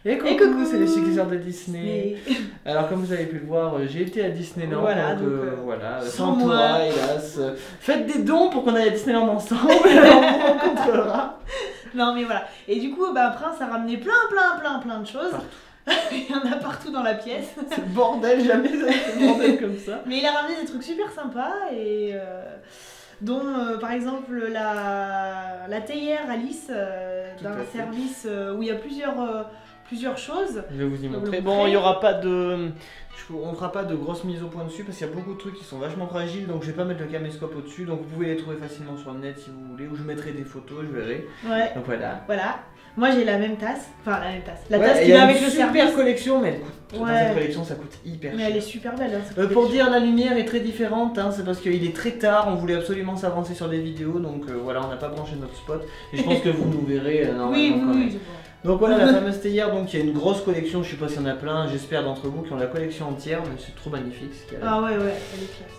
Et coucou, c'est les successeurs de Disney. Alors comme vous avez pu le voir, j'ai été à Disneyland. Voilà, donc, voilà, sans moi. toi, hélas. Faites des dons pour qu'on aille à Disneyland ensemble, on vous rencontrera. Non mais voilà. Et du coup, Prince a ramené plein de choses. Il y en a partout dans la pièce. C'est le bordel, jamais ça fait le bordel comme ça. Mais il a ramené des trucs super sympas et dont par exemple la théière Alice d'un service où il y a plusieurs choses. Je vais vous y montrer. Bon, il n'y aura pas de... On fera pas de grosses mises au point dessus parce qu'il y a beaucoup de trucs qui sont vachement fragiles, donc je vais pas mettre le caméscope au-dessus, donc vous pouvez les trouver facilement sur le net si vous voulez, ou je mettrai des photos, je verrai. Ouais. Donc voilà. Voilà. Moi j'ai la même tasse, enfin la même tasse. La tasse qui va avec le service. Super collection, mais elle coûte. Dans cette collection ça coûte hyper cher. Mais elle est super belle. Pour dire, la lumière est très différente, hein, c'est parce qu'il est très tard, on voulait absolument s'avancer sur des vidéos, donc voilà, on n'a pas branché notre spot. Et je pense que vous nous verrez normalement. Oui. Donc voilà la fameuse théière, donc il y a une grosse collection, je sais pas s'il y en a plein, j'espère d'entre vous qui ont la collection entière, mais c'est trop magnifique ce qu'il y a là. Ah ouais, elle est classe.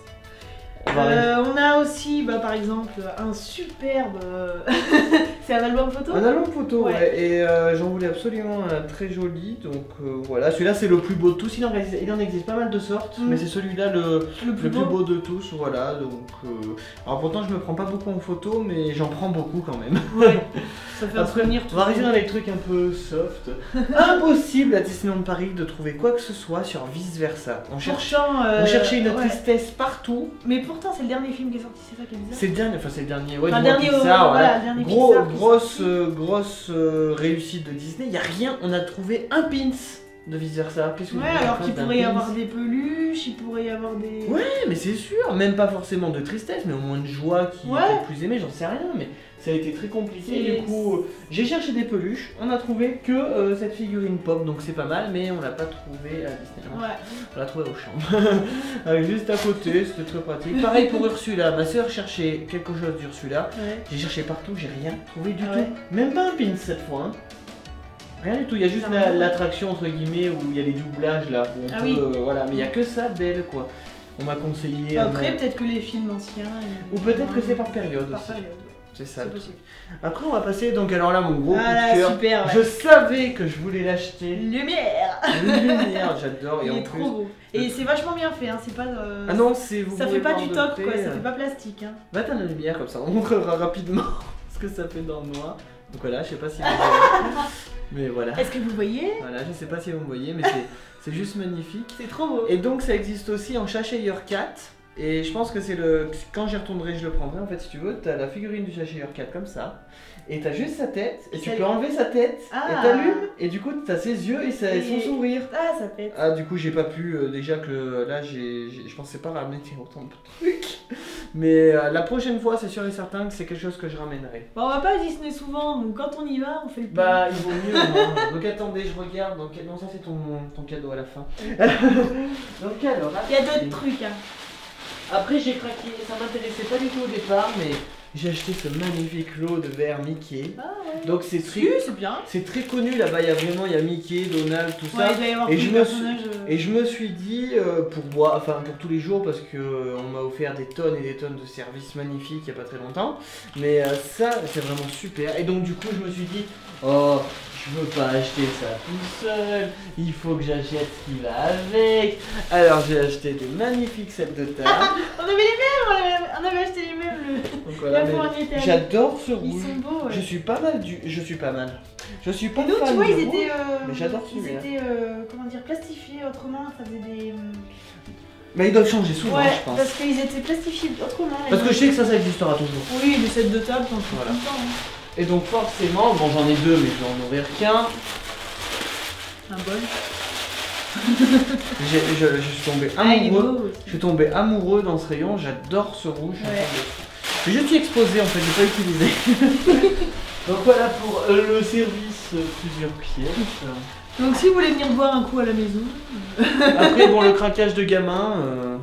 On a aussi par exemple un superbe... c'est un album photo. Un album photo, ouais. Et j'en voulais absolument un très joli, donc voilà. Celui-là c'est le plus beau de tous, il en existe pas mal de sortes, mais c'est celui-là le plus beau de tous, voilà. Donc, alors pourtant je me prends pas beaucoup en photo, mais j'en prends beaucoup quand même. Ouais, ça fait un souvenir. On va arriver dans les trucs un peu soft. Impossible à Disneyland Paris de trouver quoi que ce soit sur Vice Versa. On cherchait une tristesse partout. Mais pourtant c'est le dernier film qui est sorti, c'est ça qui est bizarre. C'est le dernier, enfin c'est le dernier, ouais, enfin, dernier Pixar, voilà. Dernier grosse réussite de Disney, il n'y a rien, on a trouvé un pins de Vice Versa. Alors qu'il pourrait y avoir des peluches, il pourrait y avoir des... Ouais, mais c'est sûr, même pas forcément de tristesse, mais au moins de joie qui est plus aimée, j'en sais rien, mais ça a été très compliqué. Du coup, j'ai cherché des peluches, on a trouvé que cette figurine pop, donc c'est pas mal, mais on l'a pas trouvé à Disneyland. Ouais. On l'a trouvé au champ. Juste à côté, c'était très pratique. Pareil pour Ursula, ma soeur cherchait quelque chose d'Ursula. J'ai cherché partout, j'ai rien trouvé du tout. Même pas un pin cette fois. Hein. Rien du tout, il y a juste l'attraction entre guillemets où il y a les doublages là. Où on peut, voilà, mais il n'y a que ça d'elle quoi. On m'a conseillé. Après, peut-être que les films anciens. Ou peut-être que c'est par période aussi. C'est ça. Possible. Après, on va passer, donc alors là, mon gros coup de cœur. Super, Je savais que je voulais l'acheter. Lumière. Lumière, j'adore. Il est trop beau. Et c'est vachement bien fait, hein. C'est pas. Ah non, c'est. Ça fait pas du toc quoi, ça fait pas plastique. Hein. Va t'en la lumière comme ça, on montrera rapidement ce que ça fait dans le noir. Donc voilà, je sais pas si vous voyez. Mais voilà. Est-ce que vous voyez? Voilà, je sais pas si vous me voyez, mais c'est juste magnifique. C'est trop beau. Et donc ça existe aussi en Cheshire Cat. Et je pense que c'est le... Quand j'y retournerai, je le prendrai. En fait, si tu veux, t'as la figurine du Cheshire Cat comme ça. Et t'as juste sa tête. Et tu peux enlever sa tête. Et t'allumes. Et du coup, t'as ses yeux et son sourire. Ah, ça pète. Ah, du coup, j'ai pas pu... déjà que là, je pensais pas ramener autant de trucs. Mais la prochaine fois, c'est sûr et certain que c'est quelque chose que je ramènerai. On va pas à Disney souvent, donc quand on y va, on fait le il vaut mieux. Donc attendez, je regarde. Donc, non, ça c'est ton cadeau à la fin. Donc alors... Il y a d'autres trucs, hein. Après j'ai craqué, ça m'intéressait pas du tout au départ, mais j'ai acheté ce magnifique lot de verre Mickey. Ah ouais. Donc c'est bien. C'est très connu là-bas, il y a Mickey, Donald, tout ça. Il va y avoir et je me suis dit pour tous les jours parce que on m'a offert des tonnes et des tonnes de services magnifiques il y a pas très longtemps. Mais ça c'est vraiment super. Et donc du coup je me suis dit oh, je veux pas acheter ça tout seul, il faut que j'achète ce qui va avec. Alors j'ai acheté des magnifiques sets de table. On avait les mêmes, on avait acheté les mêmes. Voilà, j'adore ce rouge. Ils sont beaux. Ouais. Je suis pas mal. Je suis pas nous, fan tu vois, du ils rouge, étaient, mais j'adore celui-là. Ils étaient comment dire, plastifiés autrement, ça faisait des... Mais ils doivent changer souvent, je pense. Parce qu'ils étaient plastifiés autrement. Parce que je sais que ça existera toujours. Oui, les sets de table, quand tout le temps. Hein. Et donc forcément, bon j'en ai deux mais je vais en ouvrir qu'un. Un bol. Je suis tombé amoureux. Je suis tombé amoureux dans ce rayon, j'adore ce rouge. Je suis exposé en fait, je l'ai pas utilisé. Donc voilà pour le service plusieurs pièces. Donc si vous voulez venir boire un coup à la maison. Après bon le craquage de gamin.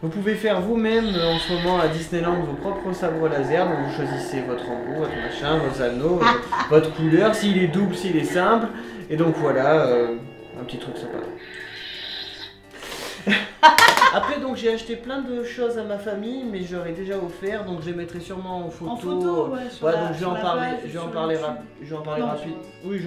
Vous pouvez faire vous-même en ce moment à Disneyland vos propres sabres laser, donc vous choisissez votre embout, votre machin, vos anneaux, votre couleur, s'il est double, s'il est simple, et donc voilà, un petit truc sympa. Après donc j'ai acheté plein de choses à ma famille, mais je leur ai déjà offert, donc je les mettrai sûrement en photo. En photo, ouais, sur ouais, la, donc je vais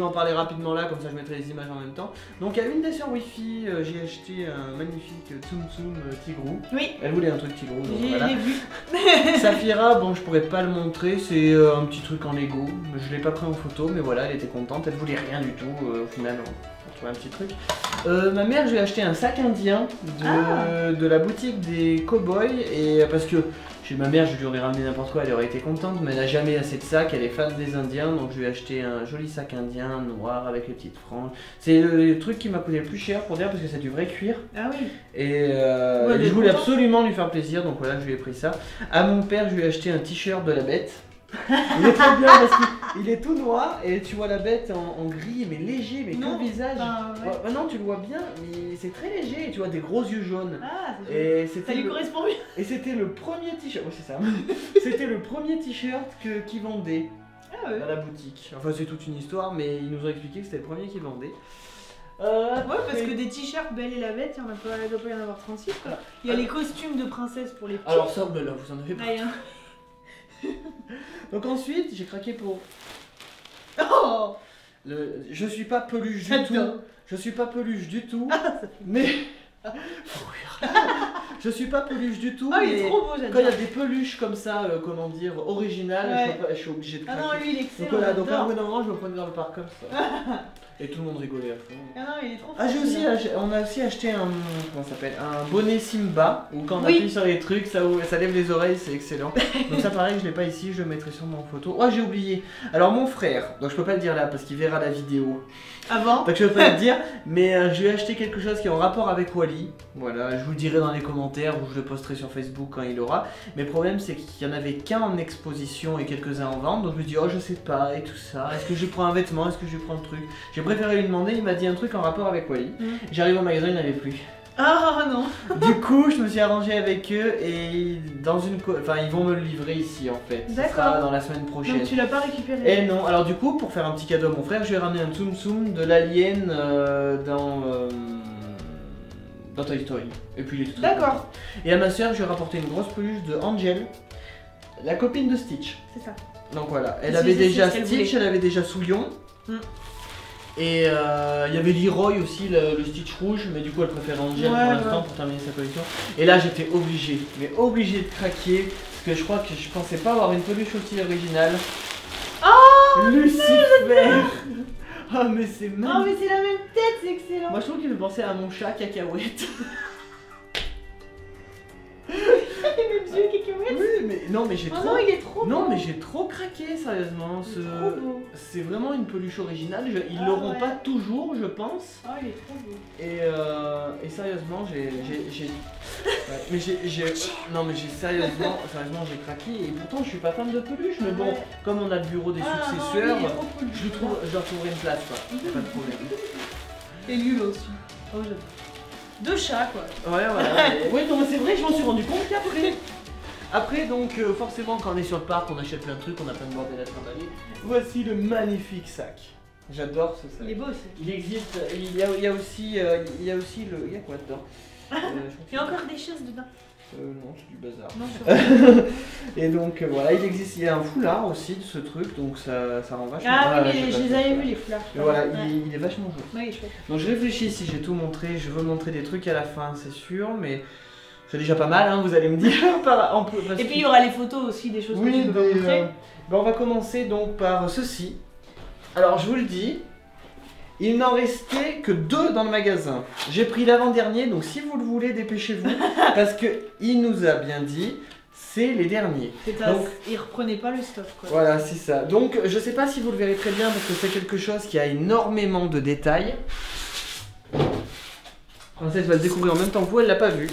en parler rapidement là, comme ça je mettrai les images en même temps. Donc à une des sœurs Wi-Fi, j'ai acheté un magnifique Tsum Tsum Tigrou. Oui. Elle voulait un truc Tigrou. J'ai vu. Saphira, bon je pourrais pas le montrer, c'est un petit truc en Lego. Je l'ai pas pris en photo, mais voilà, elle était contente, elle voulait rien du tout. Au final, on trouvait un petit truc. Ma mère, je lui ai acheté un sac indien de la boutique des cowboys, et parce que chez ma mère, je lui aurais ramené n'importe quoi, elle aurait été contente, mais elle n'a jamais assez de sacs, elle est fan des indiens, donc je lui ai acheté un joli sac indien noir avec les petites franges. C'est le truc qui m'a coûté le plus cher pour dire, parce que c'est du vrai cuir. Ah oui. Et je voulais absolument lui faire plaisir, donc voilà, je lui ai pris ça. À mon père, je lui ai acheté un t-shirt de la bête. Il est trop bien parce qu'il est tout noir et tu vois la bête en gris mais léger, mais que le visage. Ouais. Non, tu le vois bien, mais c'est très léger et tu vois des gros yeux jaunes. Ah, ça lui correspond bien. Et c'était le premier t-shirt, ouais, c'est ça. C'était le premier t-shirt qu'ils vendaient à la boutique. Enfin, c'est toute une histoire, mais ils nous ont expliqué que c'était le premier qu'ils vendaient. Ouais, parce que des t-shirts Belle et la Bête, il ne doit pas y en avoir 36 quoi. Il y a les costumes de princesse pour les petits. Alors, ça, là, vous en avez pas. Rien. Donc ensuite, j'ai craqué pour... Oh, je suis pas peluche du tout. Je suis pas peluche du tout. Mais... je suis pas peluche du tout. Ah, il est trop beau, j'adore. Quand il y a des peluches comme ça, comment dire, originales, je suis obligé de craquer. Ah non, lui il est excellent. Donc là, au bout d'un moment, je me prenais dans le parc comme ça. Et tout le monde rigolait à fond. Ah non, il est trop on a aussi acheté un bonnet Simba, où quand on appuie sur les trucs, ça lève les oreilles, c'est excellent. Donc ça pareil, je l'ai pas ici, je le mettrai sûrement en photo. Oh, j'ai oublié. Alors mon frère, donc je peux pas le dire là parce qu'il verra la vidéo. Avant. Donc je peux pas le dire, mais je lui ai acheté quelque chose qui est en rapport avec Wally. Voilà, je vous le dirai dans les commentaires ou je le posterai sur Facebook quand il aura. Mais le problème c'est qu'il y en avait qu'un en exposition et quelques-uns en vente. Donc je me dis oh je sais pas et tout ça. Est-ce que je prends un vêtement, est-ce que je prends un truc. J'ai préféré lui demander, il m'a dit un truc en rapport avec Wally. J'arrive au magasin, il n'y en avait plus. Ah non. Du coup, je me suis arrangé avec eux et ils vont me le livrer ici en fait. Ça sera dans la semaine prochaine. Donc tu l'as pas récupéré? Et non, alors du coup, pour faire un petit cadeau à mon frère, je lui ai ramené un Tsum Tsum de l'alien dans Toy Story. Et puis il est tout très content. Et à ma soeur, je lui ai rapporté une grosse peluche de Angel, la copine de Stitch. C'est ça. Donc voilà, elle avait déjà Stitch, elle avait déjà Souillon. Et il y avait Leroy aussi, le Stitch rouge, mais du coup elle préfère Angel pour l'instant pour terminer sa collection. Et là j'étais obligé de craquer, parce que je crois que je pensais pas avoir une peluche aussi originale. Oh Lucifer. Oh mais c'est magnifique. Oh mais c'est la même tête, c'est excellent. Moi je trouve qu'il me pensait à mon chat Cacahuète. Les mêmes yeux Cacahuète. Oui mais non mais j'ai trop... non il est trop beau. Non mais j'ai trop craqué sérieusement. C'est vraiment une peluche originale. Ils l'auront pas toujours je pense. Ah il est trop beau. Et sérieusement non mais j'ai sérieusement j'ai craqué et pourtant je suis pas fan de peluche mais bon comme on a le bureau des successeurs je leur trouverai une place quoi. Pas de problème. Et Lulu aussi. Oh j'adore. Deux chats quoi. Ouais voilà. Oui non mais c'est vrai je m'en suis rendu compte qu'après. Après donc forcément quand on est sur le parc on achète plein de trucs, on a plein de bordel à trimballer. Voici le magnifique sac. J'adore ce sac. Il est beau aussi. Il existe, il y a aussi le... Il y a quoi dedans il y a encore des choses dedans. Non, c'est du bazar. Non, et donc voilà, il y a un foulard aussi de ce truc, donc ça rend vachement. Ah oui, mais je les avais vus les foulards. Et voilà, il est vachement joli. Oui, chouette. Donc je réfléchis si j'ai tout montré, je veux montrer des trucs à la fin, c'est sûr, mais c'est déjà pas mal, hein, vous allez me dire. Et puis il y aura les photos aussi, des choses que tu peux montrer. On va commencer donc par ceci. Alors je vous le dis, il n'en restait que 2 dans le magasin. J'ai pris l'avant-dernier, donc si vous le voulez, dépêchez-vous. Parce qu'il nous a bien dit, c'est les derniers. Donc, il reprenait pas le stock quoi. Voilà, c'est ça. Donc je sais pas si vous le verrez très bien parce que c'est quelque chose qui a énormément de détails. Princesse va le découvrir en même temps que vous, elle l'a pas vu.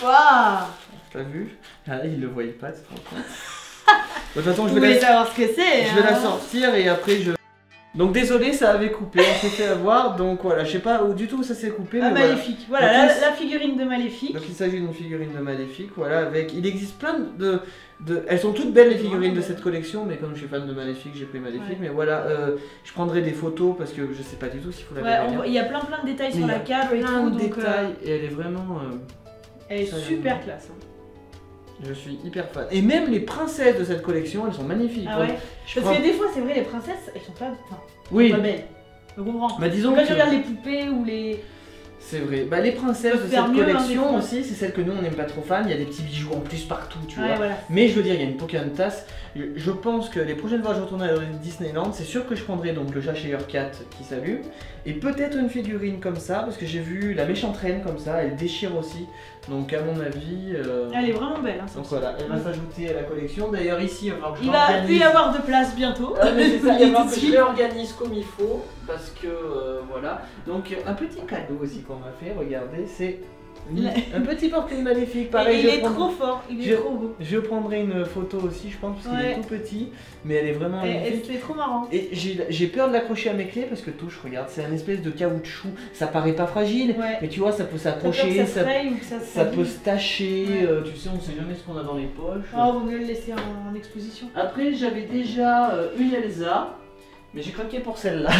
Waouh! T'as vu? Ah là, il le voyait pas, tu te rends compte? De toute façon, je vais savoir ce que c'est. Je vais la sortir et après je... Donc désolé, ça avait coupé, on s'est fait avoir, donc voilà, je sais pas du tout où ça s'est coupé. Ah, mais Maléfique, voilà, la figurine de Maléfique. Donc il s'agit d'une figurine de Maléfique, voilà, avec... Il existe plein de... Elles sont toutes belles les figurines de cette collection, mais comme je suis fan de Maléfique, j'ai pris Maléfique, mais voilà, je prendrai des photos parce que je sais pas du tout s'il faut la il y a plein de détails sur la cape et tout, donc... détails, et elle est vraiment... elle est super classe. Je suis hyper fan. Et même les princesses de cette collection, elles sont magnifiques. Ah ouais. Parce que des fois, c'est vrai, les princesses, elles sont pas, pas belles. Je comprends. Bah disons quand tu regardes les poupées ou les... C'est vrai. Bah les princesses de cette collection aussi, c'est celles que nous on n'aime pas trop fan. Il y a des petits bijoux en plus partout, tu vois. Voilà. Mais je veux dire, il y a une Pocahontas. Je pense que les prochaines fois que je retournerai à Disneyland, c'est sûr que je prendrai donc le Cheshire Cat qui s'allume. Et peut-être une figurine comme ça, parce que j'ai vu la méchante reine comme ça, elle déchire aussi. Donc à mon avis... Elle est vraiment belle. Hein, donc voilà, elle va s'ajouter à la collection. D'ailleurs ici, il va plus y avoir de place bientôt. Ah, mais c'est ça, il va falloir que je réorganise comme il faut. Parce que voilà. Donc un petit cadeau aussi qu'on m'a fait, regardez, c'est... un petit portrait Maléfique, pareil. Il est trop fort, il est trop beau. Je prendrai une photo aussi, je pense, parce qu'il est tout petit, mais elle est vraiment magnifique. C'est trop marrant. Et j'ai peur de l'accrocher à mes clés parce que touche, regarde, c'est un espèce de caoutchouc. Ça paraît pas fragile, mais tu vois, ça peut s'accrocher, ça peut se tacher. Tu sais, on sait jamais ce qu'on a dans les poches. Oh, vaut mieux le laisser en exposition. Après, j'avais déjà une Elsa. Mais j'ai craqué pour celle-là.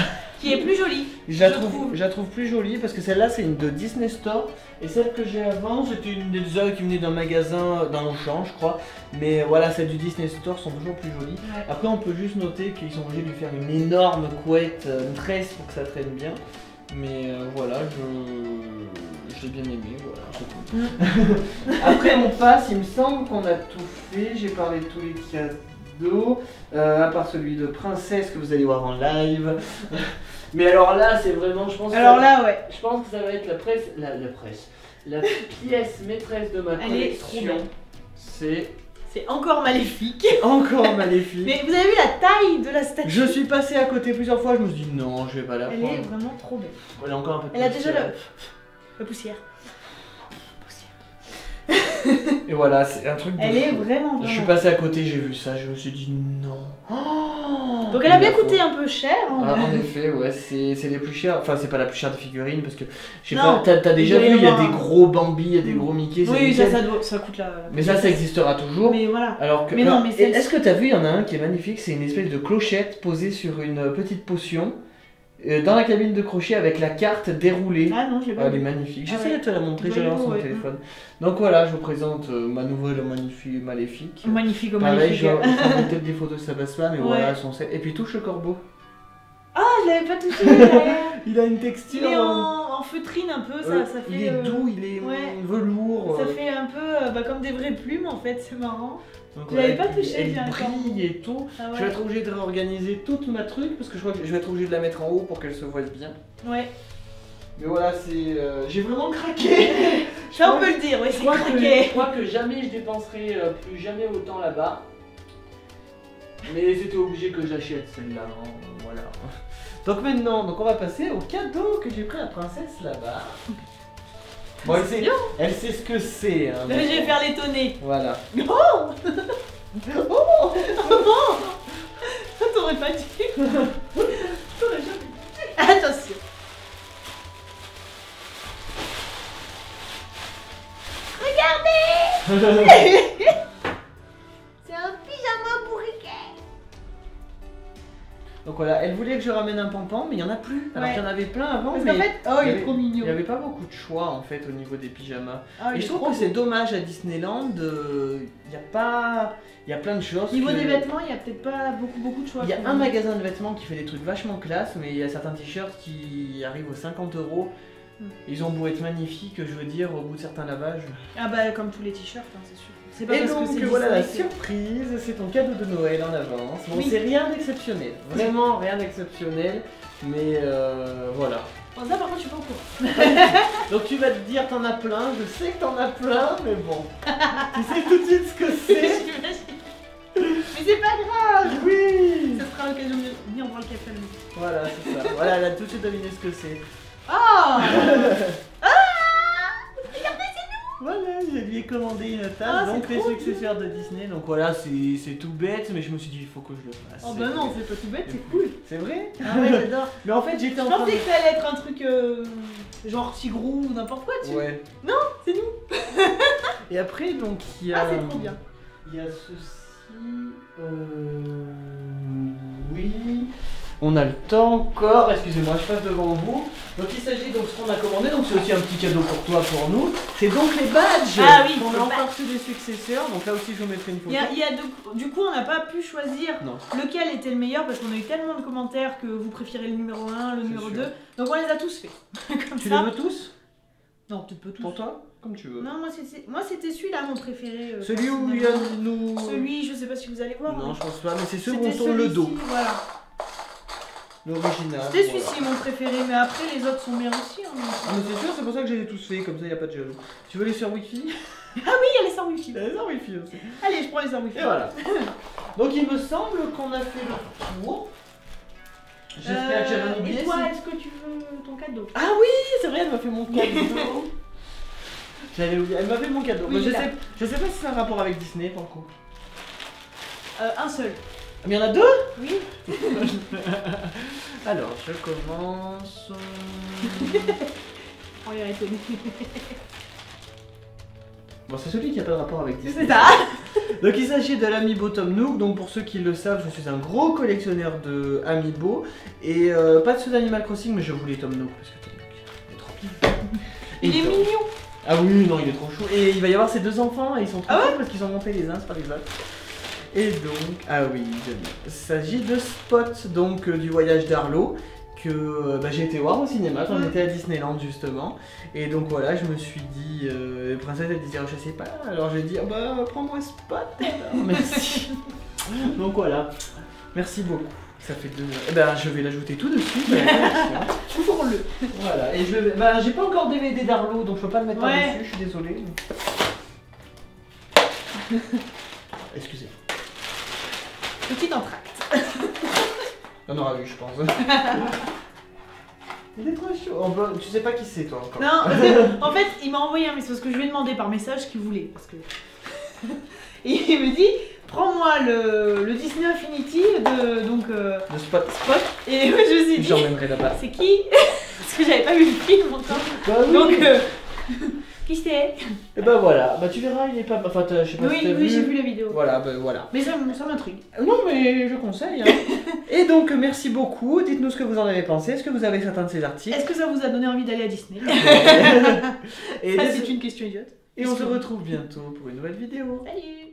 Qui est plus jolie. Je la trouve plus jolie parce que celle-là c'est une de Disney Store. Et celle que j'ai avant c'était une Elsa qui venait d'un magasin, d'un Auchan je crois. Mais voilà, celles du Disney Store sont toujours plus jolies. Après on peut juste noter qu'ils sont obligés de lui faire une énorme couette, une tresse pour que ça traîne bien. Mais voilà, j'ai bien aimé, voilà, c'est tout. Après on passe, il me semble qu'on a tout fait, j'ai parlé de tous les cadeaux, à part celui de princesse que vous allez voir en live. Mais alors là, c'est vraiment, je pense que je pense que ça va être la pièce maîtresse de ma collection. C'est encore maléfique. Encore maléfique. Mais vous avez vu la taille de la statue? Je suis passé à côté plusieurs fois, je me suis dit non, je vais pas la prendre. Elle est vraiment trop belle. Elle a encore un peu de poussière. Elle a déjà la poussière. Et voilà, c'est un truc de Elle est vraiment. Je suis passé à côté, j'ai vu ça, je me suis dit non. Oh, donc elle a bien coûté un peu cher. En effet, ouais, c'est les plus chers. Enfin, c'est pas la plus chère des figurines parce que je sais pas, t'as déjà vu, il y a des gros Bambi, il y a des gros Mickey. Oui, ça coûte la. Mais ça existera toujours. Mais voilà. Alors que. Mais est-ce que t'as vu, il y en a un qui est magnifique, c'est une espèce de clochette posée sur une petite potion. Dans la cabine de crochet avec la carte déroulée. Ah non, je l'ai pas Elle est magnifique. J'essaie de te la montrer, j'ai sur mon téléphone. Donc voilà, je vous présente ma nouvelle Maléfique. Magnifique au Pareil, Maléfique. je vais prendre peut-être des photos si ça passe pas, mais voilà, son set. Et puis touche le corbeau. Ah, je l'avais pas touché. Il a une texture. Il est en feutrine un peu, ça fait. Il est doux, il est velours. Ça fait un peu comme des vraies plumes en fait, c'est marrant. Donc, je l'avais pas touché, elle brille et tout. Je vais être obligé de réorganiser toute ma truc parce que je crois que je vais être obligé de la mettre en haut pour qu'elle se voie bien. Ouais. Mais voilà, c'est. J'ai vraiment craqué. Ça on peut le dire, oui, c'est craqué. Je crois que jamais je dépenserai plus jamais autant là-bas. Mais c'était obligé que j'achète celle-là. Hein. Voilà. Donc maintenant, on va passer au cadeau que j'ai pris à la princesse là-bas. Bon, elle sait ce que c'est. Hein, je vais faire l'étonner. Voilà. Oh oh oh. T'aurais pas dit. T'aurais jamais dit. Attention. Regardez. C'est un pyjama bourriquet. Donc voilà, elle voulait que je ramène un pampan, mais il n'y en a plus. Alors qu'il y en avait plein avant. Parce qu'en fait, il est trop mignon. Il n'y avait pas beaucoup de choix en fait au niveau des pyjamas. Et je trouve que c'est dommage à Disneyland. Il y a plein de choses. Au niveau des vêtements, il n'y a peut-être pas beaucoup de choix. Il y a un magasin de vêtements qui fait des trucs vachement classe, mais il y a certains t-shirts qui arrivent aux 50 €. Ils ont beau être magnifiques, je veux dire, au bout de certains lavages. Ah bah comme tous les t-shirts, hein, c'est sûr. Et donc voilà la surprise, c'est ton cadeau de Noël en avance. Bon, c'est rien d'exceptionnel, vraiment rien d'exceptionnel, mais voilà. Bon, ça par contre je suis pas au courant. Donc tu vas te dire t'en as plein, je sais que t'en as plein, mais bon. Tu sais tout de suite ce que c'est. Mais c'est pas grave. Oui. Ça sera l'occasion de venir voir le café. Voilà, c'est ça. Voilà, elle a tout de suite deviné ce que c'est. Oh. Ah. Regardez, c'est nous. Voilà, je lui ai commandé une tasse, Ah, donc c'est les trop successeurs de Disney. Donc voilà, c'est tout bête, mais je me suis dit, il faut que je le fasse. Oh bah non, c'est pas tout bête, c'est cool. C'est vrai? Ah ouais, j'adore. Mais en fait, j'étais Je en train pensais de... que ça allait être un truc genre Tigrou ou n'importe quoi dessus. Ouais. Non, c'est nous. Et après, donc, il y a... Ah, c'est trop bien. Il y a ceci... Oui... On a le temps encore, excusez-moi, je passe devant vous. Donc il s'agit donc de ce qu'on a commandé, donc c'est aussi un petit cadeau pour toi, pour nous. C'est donc les badges Ah oui, qu'on les a encore badges. reçus des successeurs, donc là aussi je vous mettrai une photo. Du coup, on n'a pas pu choisir Non. lequel était le meilleur parce qu'on a eu tellement de commentaires que vous préférez le numéro 1, le C'est numéro sûr. 2. Donc on les a tous faits. Comme Tu ça. les veux tous? Non, tu peux tous. Pour toi? Comme tu veux. Non, moi c'était celui-là mon préféré. Celui où il y a nous... Celui, je sais pas si vous allez voir. Non, mais je pense pas, mais c'est ceux où c'était on tourne le dos. celui-ci, Voilà. L'original. C'était voilà. celui-ci mon préféré, mais après les autres sont bien aussi. Hein, Ah mais c'est sûr, c'est pour ça que j'ai tous fait, comme ça il n'y a pas de jaloux. Tu veux les sur Wi-Fi? Ah oui, il y a les sans wifi. Il y a les sur Wi-Fi aussi. Allez, je prends les sans wifi. Et voilà. Donc il me semble qu'on a fait le tour. J'espère que j'ai rien oublié. Et toi, si- est-ce que tu veux ton cadeau? Ah oui, c'est vrai, elle m'a fait mon cadeau. J'avais oublié, elle m'a fait mon cadeau. Oui, Mais là. je sais pas si c'est un rapport avec Disney, par contre. Un seul. Ah, mais il y en a deux? Oui. Alors, je commence. On va étonné. Bon, c'est celui qui n'a pas de rapport avec Disney. C'est ça. Donc il s'agit de l'Amiibo Tom Nook. Donc pour ceux qui le savent, je suis un gros collectionneur de Amiibo. Et pas de ceux d'Animal Crossing, mais je voulais Tom Nook parce que Tom Nook il est trop bien. Il est donc- mignon. Ah oui, non, il est trop chou. Et il va y avoir ses deux enfants et ils sont trop Ah ouais chou parce qu'ils ont monté les uns par les autres. Et donc, ah oui, il s'agit de Spot, donc du voyage d'Arlo, que j'ai été voir au cinéma quand j'étais à Disneyland justement. Et donc voilà, je me suis dit, Princesse elle disait, oh, je sais pas, alors j'ai dit, oh, bah prends-moi Spot alors. Merci. Donc voilà, merci beaucoup. Ça fait deux. Eh ben, je vais l'ajouter tout de suite. à la collection. Toujours-le. Voilà, et je vais. Bah, j'ai pas encore DVD d'Arlo, donc je peux pas le mettre Ouais. par-dessus, je suis désolé. Excusez. Petit entracte. On aura eu, je pense. Il est trop chaud. Oh, bah, tu sais pas qui c'est, toi, encore. Non, parce que, en fait, il m'a envoyé un message parce que je lui ai demandé par message ce qu'il voulait. Parce que... Et il me dit, prends-moi le Disney Infinity Le Spot. Spot. Et moi, je me suis dit, J'emmènerai là-bas. c'est qui? Parce que j'avais pas vu le film encore. Bah oui. Donc, qui c'est? Et bah voilà, bah tu verras, il est pas. Enfin, je sais pas si Oui, t'as oui, vu. j'ai vu la vidéo. Voilà, bah voilà. Mais ça m'intrigue. Non, mais je conseille. Hein. Et donc, merci beaucoup. Dites-nous ce que vous en avez pensé. Est-ce que vous avez certains de ces articles? Est-ce que ça vous a donné envie d'aller à Disney? Et, Ça, c'est une question idiote. et on se retrouve bientôt pour une nouvelle vidéo. Salut!